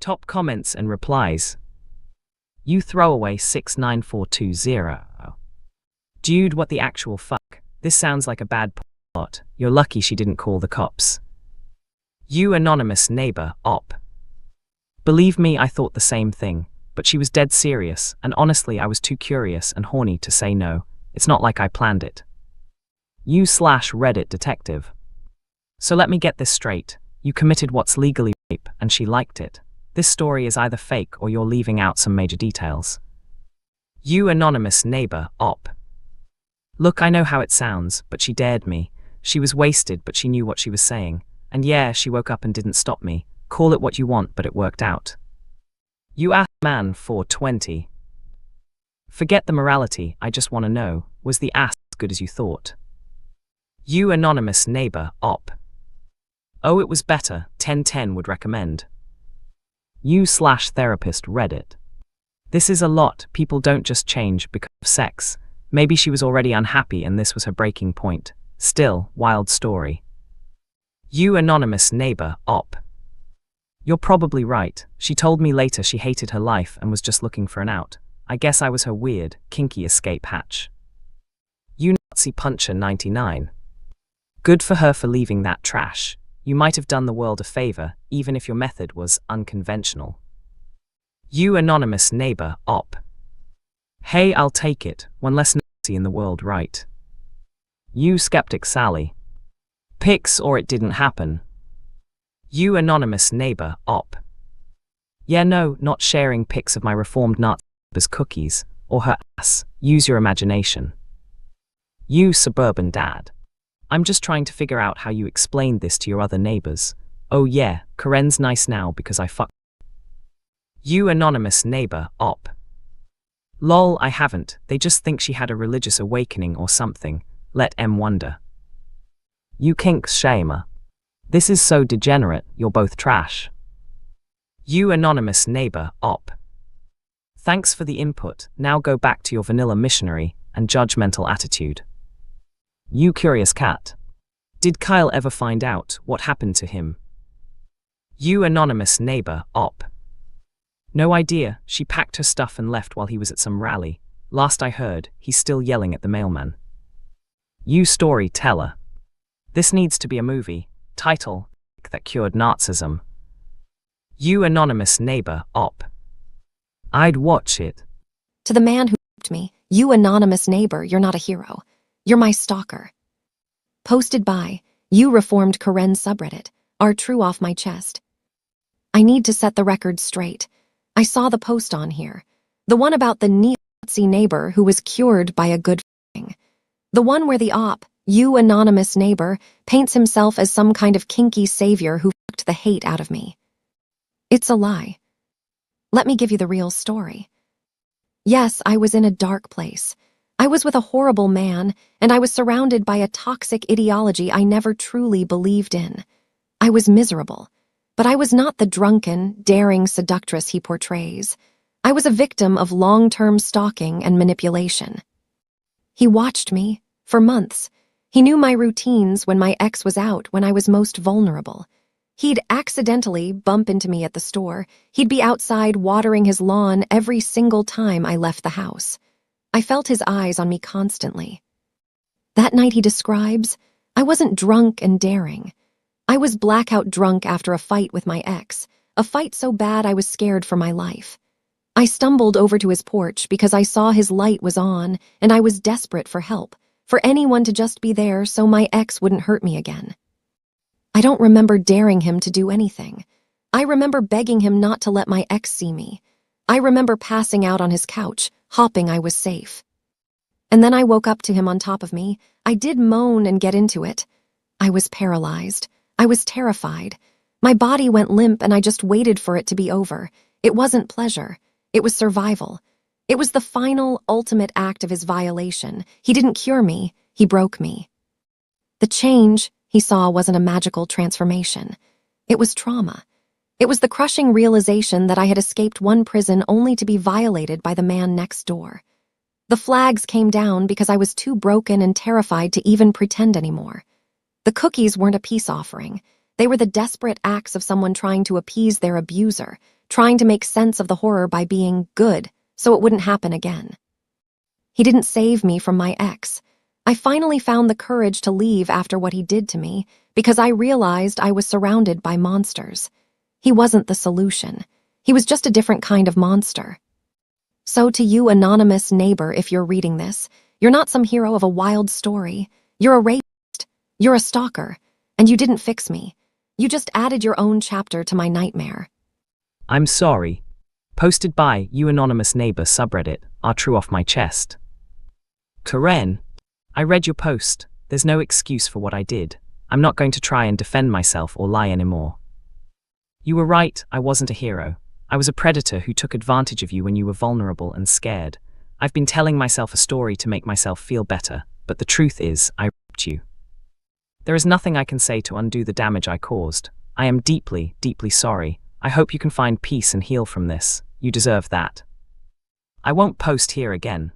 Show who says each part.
Speaker 1: Top comments and replies. You throwaway 69420. Dude, what the actual fuck? This sounds like a bad plot. You're lucky she didn't call the cops. You anonymous neighbor, op. Believe me, I thought the same thing, but she was dead serious, and honestly I was too curious and horny to say no. It's not like I planned it. You/Reddit detective. So let me get this straight. You committed what's legally rape, and she liked it. This story is either fake or you're leaving out some major details. You anonymous neighbor, op. Look, I know how it sounds, but she dared me. She was wasted, but she knew what she was saying. And yeah, she woke up and didn't stop me. Call it what you want, but it worked out. You ass man 420. Forget the morality, I just want to know, was the ass as good as you thought? You anonymous neighbor, op. Oh, it was better, 10/10 would recommend. You/therapist Reddit. This is a lot, people don't just change because of sex. Maybe she was already unhappy and this was her breaking point. Still, wild story. You anonymous neighbor, op. You're probably right. She told me later she hated her life and was just looking for an out. I guess I was her weird, kinky escape hatch. You Nazi puncher 99. Good for her for leaving that trash. You might have done the world a favor, even if your method was unconventional. You anonymous neighbor, op. Hey, I'll take it, one less Nazi in the world, right? You skeptic Sally. Pics or it didn't happen. You anonymous neighbor, op. Yeah, no, not sharing pics of my reformed Nazi's cookies, or her ass, use your imagination. You suburban dad. I'm just trying to figure out how you explained this to your other neighbors. Oh yeah, Karen's nice now because I fucked. You anonymous neighbor, op. Lol, I haven't, they just think she had a religious awakening or something, let em wonder. You kinks shamer. This is so degenerate, you're both trash. You anonymous neighbor, op. Thanks for the input, now go back to your vanilla missionary and judgmental attitude. You curious cat. Did Kyle ever find out what happened to him? You anonymous neighbor, op. No idea, she packed her stuff and left while he was at some rally. Last I heard, he's still yelling at the mailman. You storyteller. This needs to be a movie. Title, That Cured Nazism. You anonymous neighbor, op. I'd watch it.
Speaker 2: To the man who raped me, you anonymous neighbor, you're not a hero. You're my stalker. Posted by, you reformed Karen subreddit, are true off my chest. I need to set the record straight. I saw the post on here. The one about the neo-Nazi neighbor who was cured by a good thing. The one where the op, you anonymous neighbor, paints himself as some kind of kinky savior who fucked the hate out of me. It's a lie. Let me give you the real story. Yes, I was in a dark place. I was with a horrible man, and I was surrounded by a toxic ideology I never truly believed in. I was miserable, but I was not the drunken, daring seductress he portrays. I was a victim of long-term stalking and manipulation. He watched me for months. He knew my routines when my ex was out, when I was most vulnerable. He'd accidentally bump into me at the store. He'd be outside watering his lawn every single time I left the house. I felt his eyes on me constantly. That night he describes, I wasn't drunk and daring. I was blackout drunk after a fight with my ex, a fight so bad I was scared for my life. I stumbled over to his porch because I saw his light was on and I was desperate for help, for anyone to just be there so my ex wouldn't hurt me again. I don't remember daring him to do anything. I remember begging him not to let my ex see me. I remember passing out on his couch, hopping I was safe. And then I woke up to him on top of me. I did moan and get into it. I was paralyzed. I was terrified. My body went limp and I just waited for it to be over. It wasn't pleasure. It was survival. It was the final, ultimate act of his violation. He didn't cure me. He broke me. The change he saw wasn't a magical transformation. It was trauma. It was the crushing realization that I had escaped one prison only to be violated by the man next door. The flags came down because I was too broken and terrified to even pretend anymore. The cookies weren't a peace offering. They were the desperate acts of someone trying to appease their abuser, trying to make sense of the horror by being good so it wouldn't happen again. He didn't save me from my ex. I finally found the courage to leave after what he did to me because I realized I was surrounded by monsters. He wasn't the solution. He was just a different kind of monster. So to you, anonymous neighbor, if you're reading this, you're not some hero of a wild story. You're a rapist. You're a stalker. And you didn't fix me. You just added your own chapter to my nightmare.
Speaker 1: I'm sorry. Posted by You Anonymous Neighbor subreddit, are true off my chest. Karen, I read your post. There's no excuse for what I did. I'm not going to try and defend myself or lie anymore. You were right, I wasn't a hero. I was a predator who took advantage of you when you were vulnerable and scared. I've been telling myself a story to make myself feel better, but the truth is, I raped you. There is nothing I can say to undo the damage I caused. I am deeply, deeply sorry. I hope you can find peace and heal from this. You deserve that. I won't post here again.